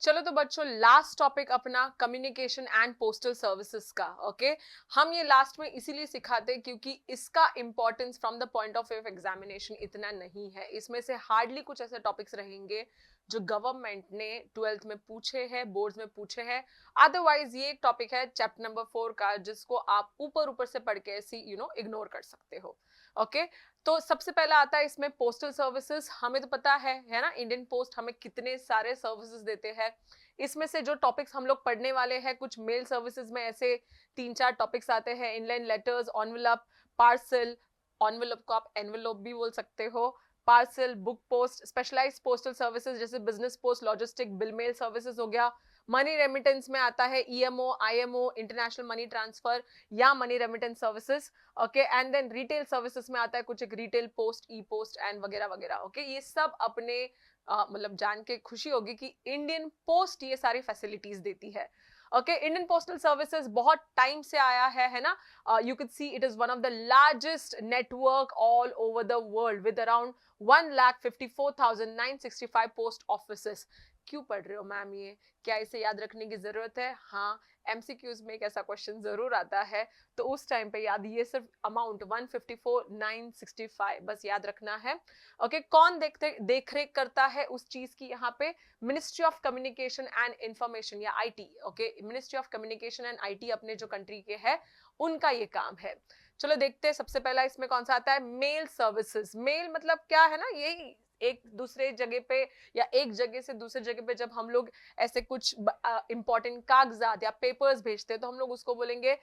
चलो तो बच्चों, लास्ट टॉपिक अपना कम्युनिकेशन एंड पोस्टल सर्विसेज का। ओके, हम ये लास्ट में इसीलिए सिखाते हैं क्योंकि इसका importance from the point of view of examination इतना नहीं है। इसमें से हार्डली कुछ ऐसे टॉपिक्स रहेंगे जो गवर्नमेंट ने ट्वेल्थ में पूछे हैं, बोर्ड्स में पूछे हैं। अदरवाइज ये एक टॉपिक है चैप्टर नंबर 4 का, जिसको आप ऊपर ऊपर से पढ़ के ऐसी इग्नोर कर सकते हो। ओके, तो सबसे पहला आता है इसमें पोस्टल सर्विसेज। हमें तो पता है ना, इंडियन पोस्ट हमें कितने सारे सर्विसेज देते हैं। इसमें से जो टॉपिक्स हम लोग पढ़ने वाले हैं, कुछ मेल सर्विसेज में ऐसे 3-4 टॉपिक्स आते हैं। Inland letters, envelope, parcel. Envelope को आप एनवेलप भी बोल सकते हो। Parcel, book post, specialised postal services जैसे business post, logistic, bill mail services हो गया। मनी रेमिटेंस में आता है EMO, IMO, international money transfer या money remittance services. Okay, and then retail services में आता है कुछ एक retail post, e post and वगैरह वगैरह। ओके, ये सब अपने मतलब जान के खुशी होगी कि इंडियन पोस्ट ये सारी फैसिलिटीज देती है। ओके, इंडियन पोस्टल सर्विसेज बहुत टाइम से आया है ना। You can see it is one of the largest network all over the world with around 1,54,965 post offices. क्यों पढ़ रहे हो मैम ये? क्या इसे याद रखने की जरूरत है? हाँ, एमसीक्यूज में एक ऐसा क्वेश्चन जरूर आता है, तो उस टाइम पे याद, ये सिर्फ अमाउंट 154,965 बस याद रखना है। ओके, कौन देख रेख करता है उस चीज की? यहाँ पे ministry of communication and information या IT. Okay, ministry of communication and IT अपने जो कंट्री के है उनका ये काम है। चलो देखते हैं, सबसे पहला इसमें कौन सा आता है? Mail services. मेल मतलब क्या है ना, यही एक दूसरे जगह पे या एक जगह से दूसरे जगह पे जब हम लोग ऐसे कुछ इंपॉर्टेंट कागजात या पेपर्स भेजते हैं तो हम लोग उसको बोलेंगे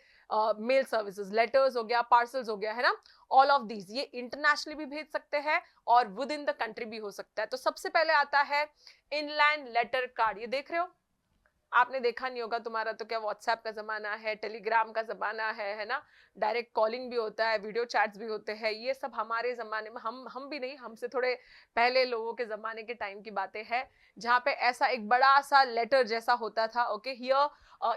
मेल सर्विसेज। लेटर्स हो गया, पार्सल्स हो गया, है ना। ऑल ऑफ दीज ये इंटरनेशनली भी भेज सकते हैं और विद इन द कंट्री भी हो सकता है। तो सबसे पहले आता है इनलैंड लेटर कार्ड। ये देख रहे हो, आपने देखा नहीं होगा, तुम्हारा तो क्या व्हाट्सएप का जमाना है, टेलीग्राम का जमाना है ना। डायरेक्ट कॉलिंग भी होता है, वीडियो चैट्स भी होते हैं। ये सब हमारे जमाने में, हम भी नहीं, हमसे थोड़े पहले लोगों के जमाने के टाइम की बातें हैं, जहाँ पे ऐसा एक बड़ा सा लेटर जैसा होता था। ओके, हियर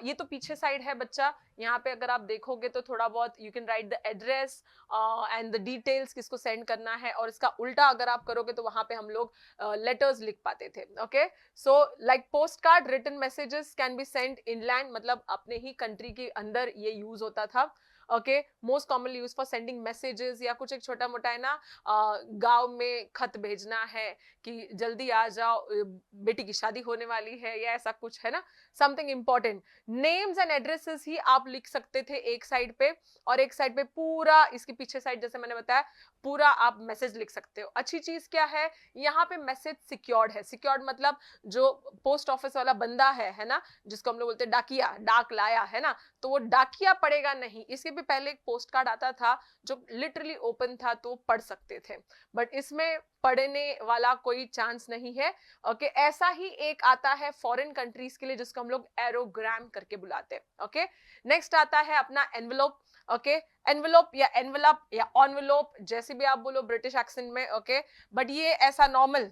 ये तो पीछे साइड है बच्चा। यहाँ पे अगर आप देखोगे तो थोड़ा बहुत you can write the address and the details, किसको सेंड करना है। और इसका उल्टा अगर आप करोगे तो वहां पे हम लोग लेटर्स लिख पाते थे। Okay, so like post card, written messages can be send inland, मतलब अपने ही कंट्री के अंदर ये यूज होता था। Okay, most commonly use for sending messages, या कुछ एक छोटा मोटा है ना, गांव में खत भेजना है कि जल्दी आ जाओ, बेटी की शादी होने वाली है या ऐसा कुछ, है ना, something important. Names and addresses ही आप लिख सकते थे एक साइड पे, और एक साइड पे पूरा इसके पीछे साइड जैसे मैंने बताया पूरा आप मैसेज लिख सकते हो। अच्छी चीज क्या है, यहाँ पे मैसेज सिक्योर्ड है। सिक्योर्ड मतलब जो पोस्ट ऑफिस वाला बंदा है ना, जिसको हम लोग बोलते हैं डाकिया, डाक लाया, है ना, तो वो डाकिया पढ़ेगा नहीं। इसके भी पहले एक पोस्ट कार्ड आता था जो लिटरली ओपन था, तो पढ़ सकते थे, बट इसमें पढ़ने वाला कोई चांस नहीं है। ओके, ऐसा ही एक आता है फॉरेन कंट्रीज के लिए जिसको हम लोग एरोग्राम करके बुलाते हैं। ओके, नेक्स्ट आता है अपना एनवेलोप। ओके, एनवेलोप या एनवेलप या ऑनवेलोप, जैसे भी आप बोलो ब्रिटिश एक्सेंट में। ओके, बट ये ऐसा नॉर्मल,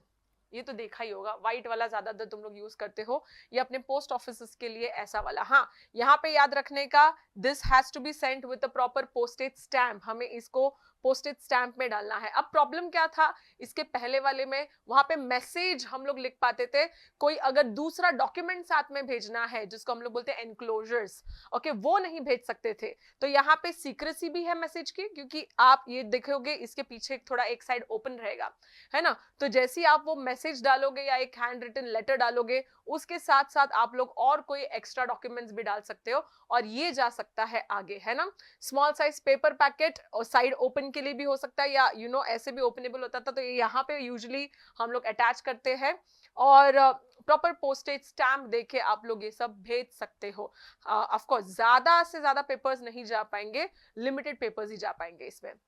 ये तो देखा ही होगा, व्हाइट वाला ज्यादातर तुम लोग यूज करते हो, ये अपने पोस्ट ऑफिस के लिए ऐसा वाला। हाँ, यहाँ पे याद रखने का, this has to be sent with the proper postage stamp, हमें इसको पोस्टेज स्टैम्प में डालना है। अब प्रॉब्लम क्या था इसके पहले वाले में, वहां पे मैसेज हम लोग लिख पाते थे, कोई अगर दूसरा डॉक्यूमेंट साथ में भेजना है जिसको हम लोग बोलते हैं एनक्लोजर्स, ओके, वो नहीं भेज सकते थे। तो यहाँ पे सीक्रेसी भी है मैसेज की, क्योंकि आप ये देखोगे इसके पीछे थोड़ा एक साइड ओपन रहेगा, है ना। तो जैसे ही आप वो मैसेज डालोगे या एक हैंड रिटन लेटर डालोगे, उसके साथ साथ आप लोग और कोई एक्स्ट्रा डॉक्यूमेंट्स भी डाल सकते हो और ये जा सकता है आगे, है ना। स्मॉल साइज पेपर पैकेट और साइड ओपन के लिए भी हो सकता है, या ऐसे भी ओपनेबल होता था, तो ये यहाँ पे यूजुअली हम लोग अटैच करते हैं और प्रॉपर पोस्टेज स्टैम्प देके आप लोग ये सब भेज सकते हो। ऑफ कोर्स ज्यादा से ज्यादा पेपर्स नहीं जा पाएंगे, लिमिटेड पेपर्स ही जा पाएंगे इसमें।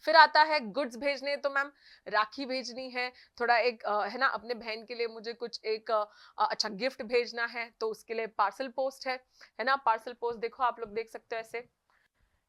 फिर आता है गुड्स भेजने, तो मैम राखी भेजनी है, थोड़ा एक है ना, अपने बहन के लिए मुझे कुछ एक अच्छा गिफ्ट भेजना है, तो उसके लिए पार्सल पोस्ट है ना। पार्सल पोस्ट देखो, आप लोग देख सकते हो ऐसे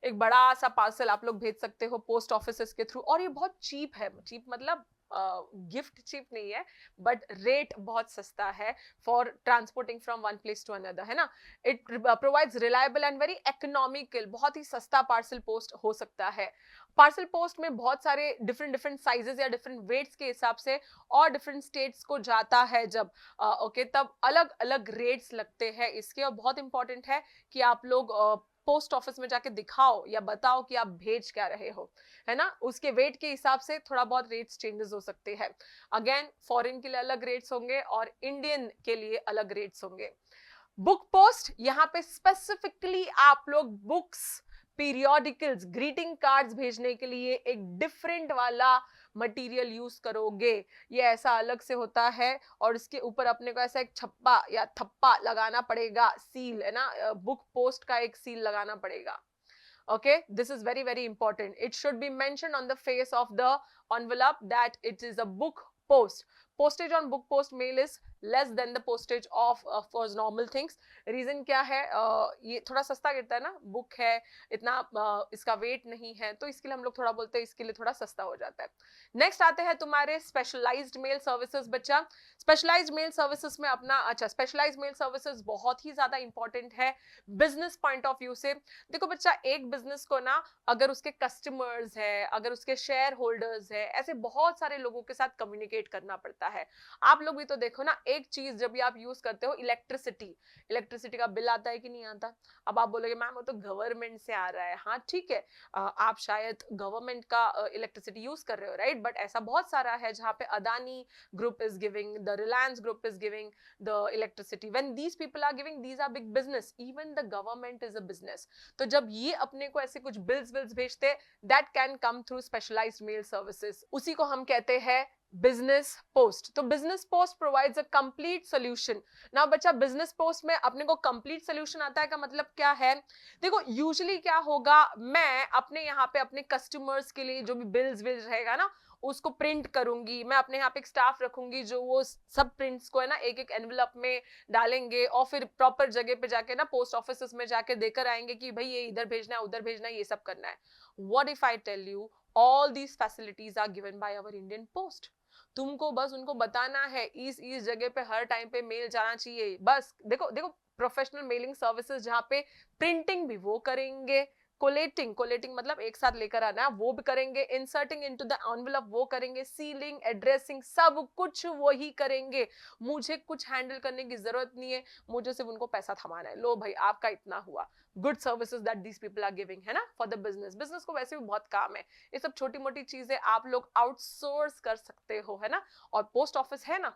एक बड़ा सा पार्सल आप लोग भेज सकते हो पोस्ट ऑफिस के थ्रू, और ये बहुत चीप है। चीप मतलब गिफ्ट चीप नहीं है, बट रेट बहुत सस्ता है for transporting from one place to another, है ना. It provides reliable and very economical, बहुत ही सस्ता पार्सल पोस्ट हो सकता है. पार्सल पोस्ट में बहुत सारे डिफरेंट डिफरेंट साइजेस या डिफरेंट वेट्स के हिसाब से और डिफरेंट स्टेट्स को जाता है जब ओके, तब अलग अलग रेट्स लगते हैं इसके. और बहुत इंपॉर्टेंट है कि आप लोग पोस्ट ऑफिस में जाके दिखाओ या बताओ कि आप भेज क्या रहे हो, है ना. उसके वेट के हिसाब से थोड़ा बहुत रेट्स चेंजेस हो सकते हैं. अगेन फॉरेन के लिए अलग रेट्स होंगे और इंडियन के लिए अलग रेट्स होंगे. बुक पोस्ट, यहाँ पे स्पेसिफिकली आप लोग बुक्स, पीरियोडिकल्स, ग्रीटिंग कार्ड्स भेजने के लिए एक डिफरेंट वाला मटेरियल यूज करोगे. ये ऐसा अलग से होता है और इसके ऊपर अपने को ऐसा एक छप्पा या थप्पा लगाना पड़ेगा, सील, है ना. बुक पोस्ट का एक सील लगाना पड़ेगा. Okay, this is very very important. It should be mentioned on the face of the envelope that it is a book post. Postage on book post mail is less than the postage of for normal things. Reason क्या है, ये थोड़ा सस्ता गिरता है ना, book है, इतना इसका वेट नहीं है, तो इसके लिए हम लोग थोड़ा बोलते हैं इसके लिए थोड़ा सस्ता हो जाता है. नेक्स्ट आते हैं तुम्हारे स्पेशलाइज्ड मेल सर्विसेज. बच्चा स्पेशलाइज्ड मेल सर्विसेज में अपना, अच्छा, स्पेशलाइज्ड मेल सर्विसेज बहुत ही ज्यादा इंपॉर्टेंट है बिजनेस पॉइंट ऑफ व्यू से. देखो बच्चा, एक बिजनेस को ना, अगर उसके कस्टमर्स है, अगर उसके शेयर होल्डर्स है, ऐसे बहुत सारे लोगों के साथ कम्युनिकेट करना पड़ता है. आप लोग भी तो देखो ना, एक चीज जब भी आप यूज करते हो, इलेक्ट्रिसिटी का बिल आता है कि नहीं आता. अब आप बोलोगे मैम वो तो गवर्नमेंट से आ रहा है. हाँ ठीक है, आप शायद गवर्नमेंट का इलेक्ट्रिसिटी यूज कर रहे हो, राइट, बट ऐसा बहुत सारा है जहाँ पे Adani group is giving, the Reliance group is giving the electricity. When these people are giving, these are big business. Even the government is a business. तो जब ये अपने को ऐसे कुछ बिल्स भेजते, that can come through specialized mail services. उसी को हम कहते हैं बिजनेस पोस्ट. तो business post provides a complete solution. ना बच्चा, बिजनेस पोस्ट में अपने को कंप्लीट सोल्यूशन आता है का मतलब क्या है. देखो यूजुअली क्या होगा, मैं अपने यहाँ पे अपने कस्टमर्स के लिए जो भी बिल्स रहेगा ना, उसको प्रिंट करूंगी. मैं अपने यहाँ पे एक स्टाफ रखूंगी जो वो सब प्रिंट्स को है ना एक एक एनवेलप में डालेंगे और फिर प्रॉपर जगह पे जाके ना पोस्ट ऑफिस में जाके देकर आएंगे कि भाई ये इधर भेजना है, उधर भेजना है, ये सब करना है. What if I tell you all these facilities are given by our Indian Post. तुमको बस उनको बताना है इस जगह पे हर टाइम पे मेल जाना चाहिए. बस देखो देखो, प्रोफेशनल मेलिंग सर्विसेज जहाँ पे प्रिंटिंग भी वो करेंगे, कोलेटिंग मतलब एक साथ लेकर आना, वो भी करेंगे, इंसर्टिंग इनटू द एनवेलप वो करेंगे, सीलिंग, एड्रेसिंग, सब कुछ वही करेंगे. मुझे कुछ हैंडल करने की जरूरत नहीं है, मुझे सिर्फ उनको पैसा थमाना है. लो भाई आपका इतना हुआ. Good services that these people are giving, है ना, फॉर द बिजनेस को वैसे भी बहुत काम है. ये सब छोटी मोटी चीजें आप लोग आउटसोर्स कर सकते हो, है ना. और पोस्ट ऑफिस है ना,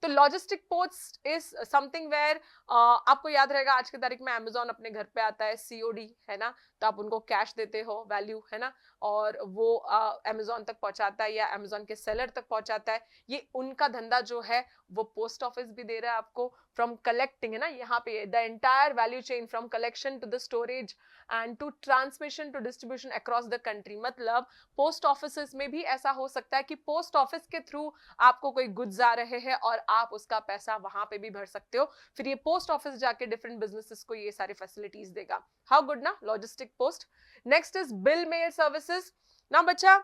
तो logistic post is something where, आपको याद रहेगा आज की तारीख में अमेजॉन अपने घर पे आता है, सीओडी, है ना. तो आप उनको कैश देते हो, वैल्यू, है ना, और वो अमेजॉन तक पहुंचाता है या अमेजॉन के सेलर तक पहुंचाता है. ये उनका धंधा जो है वो पोस्ट ऑफिस भी दे रहा है आपको. फ्रॉम कलेक्टिंग, है ना, यहाँ पे the entire value chain from collection to the storage and to transmission to distribution across the country. मतलब पोस्ट ऑफिस में भी ऐसा हो सकता है कि पोस्ट ऑफिस के थ्रू आपको कोई गुड्स आ रहे हैं और आप उसका पैसा वहां पे भी भर सकते हो. फिर ये पोस्ट ऑफिस जाके डिफरेंट बिजनेसेस को ये सारी फैसिलिटीज देगा. हाउ गुड ना, logistic post. Next is bill mail services. ना बच्चा,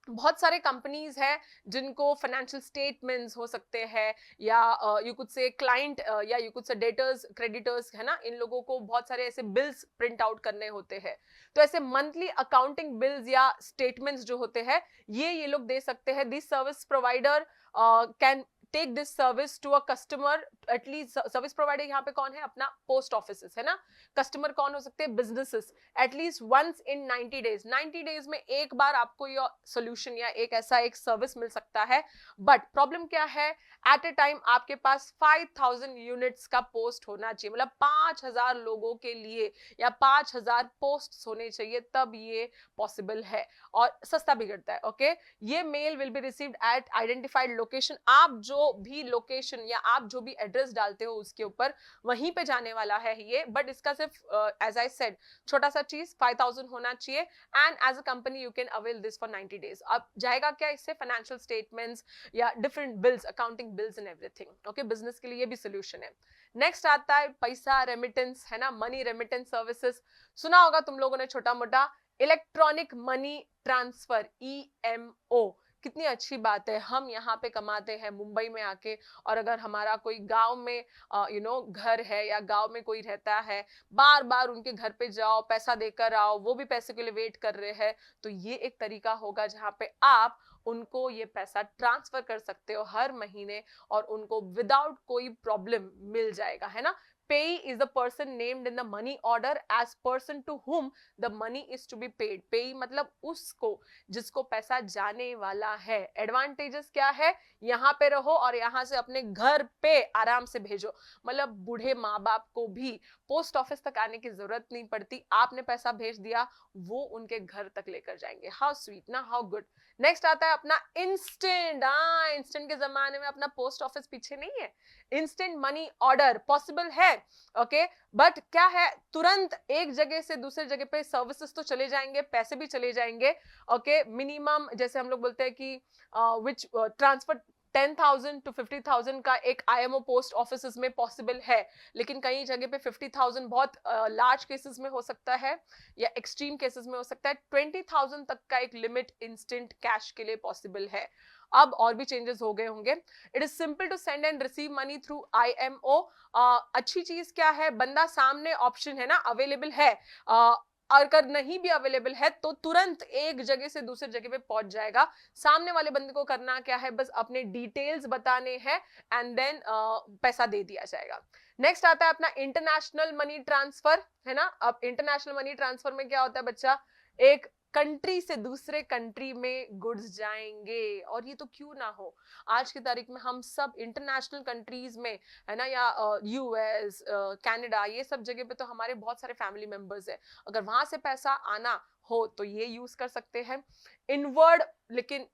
बहुत सारे कंपनीज हैं जिनको फाइनेंशियल स्टेटमेंट्स हो सकते हैं या यू कुड से क्लाइंट या you could say debtors, creditors, है ना, इन लोगों को बहुत सारे ऐसे बिल्स प्रिंट आउट करने होते हैं. तो ऐसे मंथली अकाउंटिंग बिल्स या स्टेटमेंट्स जो होते हैं ये लोग दे सकते हैं. This service provider can take this service to a customer. At least service provider यहाँ पे कौन है, अपना पोस्ट ऑफिस, है ना. कस्टमर कौन हो सकते हैं, businesses. At least once in 90 days, 90 days में एक बार आपको ये सोल्यूशन या एक ऐसा एक सर्विस मिल सकता है. बट प्रॉब्लम क्या है, एट ए टाइम आपके पास 5000 यूनिट्स का पोस्ट होना चाहिए. मतलब 5000 लोगों के लिए या 5000 पोस्ट होने चाहिए, तब ये पॉसिबल है और सस्ता भी गिरता है. ओके, ये mail will be received at identified location. आप जो भी लोकेशन या आप जो भी एड्रेस डालते हो उसके ऊपर वहीं पे जाने वाला है ये. बट इसका सिर्फ एज आई सेड छोटा सा चीज 5000 होना चाहिए and as a company you can avail this for 90 days. अब जाएगा क्या इससे, फाइनेंशियल स्टेटमेंट्स या different bills, accounting bills and everything. Okay, business के लिए ये भी सोल्यूशन है. नेक्स्ट आता है पैसा रेमिटेंस, है ना, मनी रेमिटेंस सर्विसेज. सुना होगा तुम लोगों ने छोटा मोटा, इलेक्ट्रॉनिक मनी ट्रांसफर, EMO. कितनी अच्छी बात है, हम यहाँ पे कमाते हैं मुंबई में आके, और अगर हमारा कोई गांव में घर है या गांव में कोई रहता है, बार बार उनके घर पे जाओ, पैसा देकर आओ, वो भी पैसे के लिए वेट कर रहे हैं, तो ये एक तरीका होगा जहाँ पे आप उनको ये पैसा ट्रांसफर कर सकते हो हर महीने, और उनको विदाउट कोई प्रॉब्लम मिल जाएगा, है ना। Payee is the person named in the money order as person to whom the money is to be paid. Payee मतलब उसको जिसको पैसा जाने वाला है। एडवांटेजेस क्या है, यहाँ पे रहो और यहाँ से अपने घर पे आराम से भेजो, मतलब बूढ़े माँ बाप को भी पोस्ट ऑफिस तक आने की जरूरत नहीं पड़ती, आपने पैसा भेज दिया, वो उनके घर तक लेकर जाएंगे। हाउ स्वीट ना, हाउ गुड। नेक्स्ट आता है अपना इंस्टेंट। इंस्टेंट के जमाने में अपना पोस्ट ऑफिस पीछे नहीं है। इंस्टेंट मनी ऑर्डर पॉसिबल है, ओके, बट क्या है, तुरंत एक जगह से दूसरे जगह पे सर्विसेज तो चले जाएंगे, पैसे भी चले जाएंगे, ओके। मिनिमम जैसे हम लोग बोलते हैं कि विच ट्रांसफर 10,000 to 50,000 का एक IMO पोस्ट ऑफिस में पॉसिबल है, लेकिन कई जगह पे 50,000 बहुत लार्ज केसेस में हो सकता है या एक्सट्रीम केसेस में हो सकता है। 20,000 तक का एक लिमिट इंस्टेंट कैश के लिए पॉसिबल है। अब और भी चेंजेस हो गए होंगे। It is simple to send and receive money through IMO। अच्छी चीज क्या है, बंदा सामने ऑप्शन है ना, अवेलेबल है, अगर नहीं भी अवेलेबल है तो तुरंत एक जगह से दूसरी जगह पे पहुंच जाएगा। सामने वाले बंदे को करना क्या है, बस अपने डिटेल्स बताने हैं एंड देन पैसा दे दिया जाएगा। नेक्स्ट आता है अपना इंटरनेशनल मनी ट्रांसफर, है ना। अब इंटरनेशनल मनी ट्रांसफर में क्या होता है बच्चा, एक कंट्री से दूसरे कंट्री में गुड्स जाएंगे, और ये तो क्यों ना हो, आज की तारीख में हम सब इंटरनेशनल कंट्रीज में, है ना, या US कनाडा, ये सब जगह पे तो हमारे बहुत सारे फैमिली मेंबर्स है, अगर वहां से पैसा आना हो तो ये यूज कर सकते हैं। इनवर्ड, लेकिन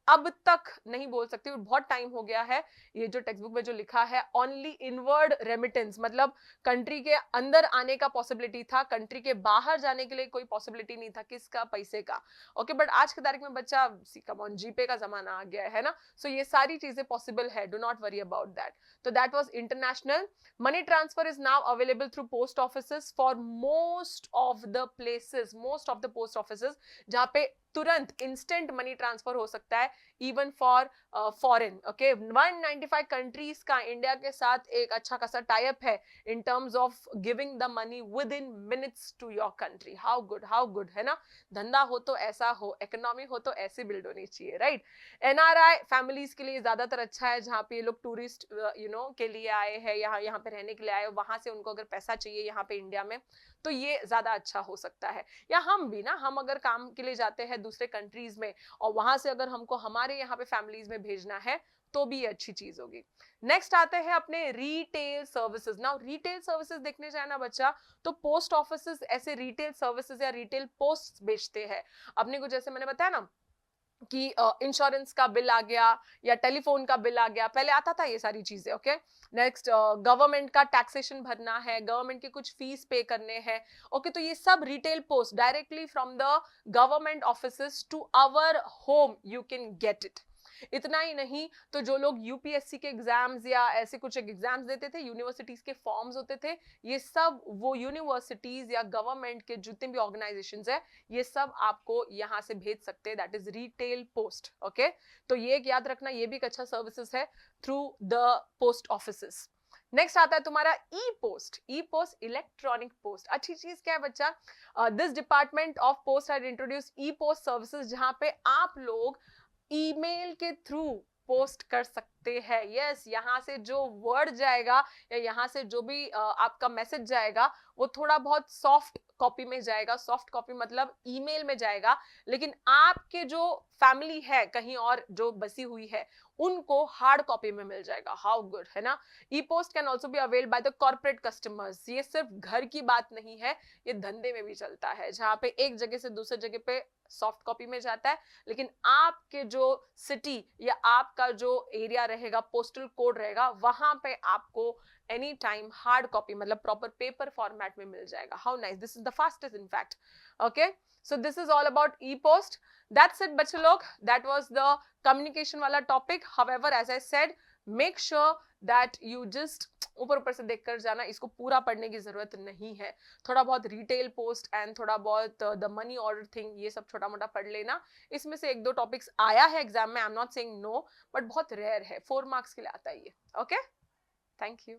अब तक नहीं बोल सकती, बहुत टाइम हो गया है, ये जो टेक्स्ट बुक में जो लिखा है ओनली इनवर्ड रेमिटेंस, मतलब कंट्री के अंदर आने का पॉसिबिलिटी था, कंट्री के बाहर जाने के लिए कोई पॉसिबिलिटी नहीं था, किसका, पैसे का, ओके। बट आज की तारीख में बच्चा कम ऑन, जीपे का जमाना आ गया है ना, सो ये सारी चीजें पॉसिबल है, do not worry about that. तो that was international money transfer is now available through post offices for most of the places, most of the post offices जहां पे तुरंत इंस्टेंट मनी ट्रांसफर हो सकता है, even for foreign, okay. 195 countries का India के साथ एक अच्छा खासा टाई अप है in terms of giving the money within minutes to your country. How good, है ना। धंधा हो तो ऐसा हो, इकोनॉमी हो तो ऐसे बिल्ड होनी चाहिए, राइट। NRI फैमिलीज के लिए ज्यादातर अच्छा है, जहाँ पे ये लोग टूरिस्ट के लिए आए हैं, यहाँ पे रहने के लिए आए, वहां से उनको अगर पैसा चाहिए यहाँ पे इंडिया में, तो ये ज्यादा अच्छा हो सकता है। या हम भी ना, हम अगर काम के लिए जाते हैं दूसरे कंट्रीज में और वहां से अगर हमको हमारे यहाँ पे फैमिलीज में भेजना है तो भी अच्छी चीज होगी। नेक्स्ट आते हैं अपने retail services. Now retail services देखने जाए ना बच्चा, तो पोस्ट ऑफिसेज ऐसे रिटेल सर्विसेज या रिटेल पोस्ट बेचते हैं अपने को, जैसे मैंने बताया ना कि इंश्योरेंस का बिल आ गया या टेलीफोन का बिल आ गया, पहले आता था ये सारी चीजें, ओके। नेक्स्ट गवर्नमेंट का टैक्सेशन भरना है, गवर्नमेंट के कुछ फीस पे करने हैं, ओके। तो ये सब retail post directly from the government offices to our home you can get it. इतना ही नहीं, तो जो लोग UPSC के एग्जाम्स या ऐसे कुछ एग्जाम्स देते थे, यूनिवर्सिटीज के फॉर्म्स होते थे, ये सब वो यूनिवर्सिटीज या गवर्नमेंट के जितने भी ऑर्गेनाइजेशंस है, ये सब आपको यहाँ से भेज सकते हैं, that is retail post, okay. तो ये एक याद रखना, ये भी एक अच्छा सर्विसेज है through the post offices. Next आता है तुम्हारा ई पोस्ट इलेक्ट्रॉनिक पोस्ट। अच्छी चीज क्या है बच्चा, this department of post had introduce E post services, जहां पे आप लोग ईमेल के थ्रू पोस्ट कर सकते हैं। यस, यहाँ से जो वर्ड जाएगा या यहाँ से जो भी आपका मैसेज जाएगा वो थोड़ा बहुत सॉफ्ट कॉपी में जाएगा, सॉफ्ट कॉपी मतलब ईमेल में जाएगा, लेकिन आपके जो फैमिली है कहीं और जो बसी हुई है उनको हार्ड कॉपी में मिल जाएगा। हाउ गुड, है ना। E post can also be availed by the corporate customers. ये सिर्फ घर की बात नहीं है, ये धंधे में भी चलता है, जहां पे एक जगह से दूसरे जगह पे सॉफ्ट कॉपी में जाता है, लेकिन आपके जो सिटी या आपका जो एरिया रहेगा, पोस्टल कोड रहेगा, वहां पे आपको एनी टाइम हार्ड कॉपी मतलब प्रॉपर पेपर फॉर्मेट में मिल जाएगा। How nice, this is the fastest in fact, okay. So this is all about e post. That's it बच्चे लोग, दैट वाज द कम्युनिकेशन वाला topic. However as I said, make sure that you just ऊपर ऊपर से देख कर जाना, इसको पूरा पढ़ने की जरूरत नहीं है। थोड़ा बहुत रिटेल पोस्ट एंड थोड़ा बहुत द मनी ऑर्डर थिंग, ये सब छोटा मोटा पढ़ लेना। इसमें से एक दो टॉपिक्स आया है एग्जाम में, I am not saying no, but बहुत रेयर है, 4 मार्क्स के लिए आता है ये। Okay, thank you.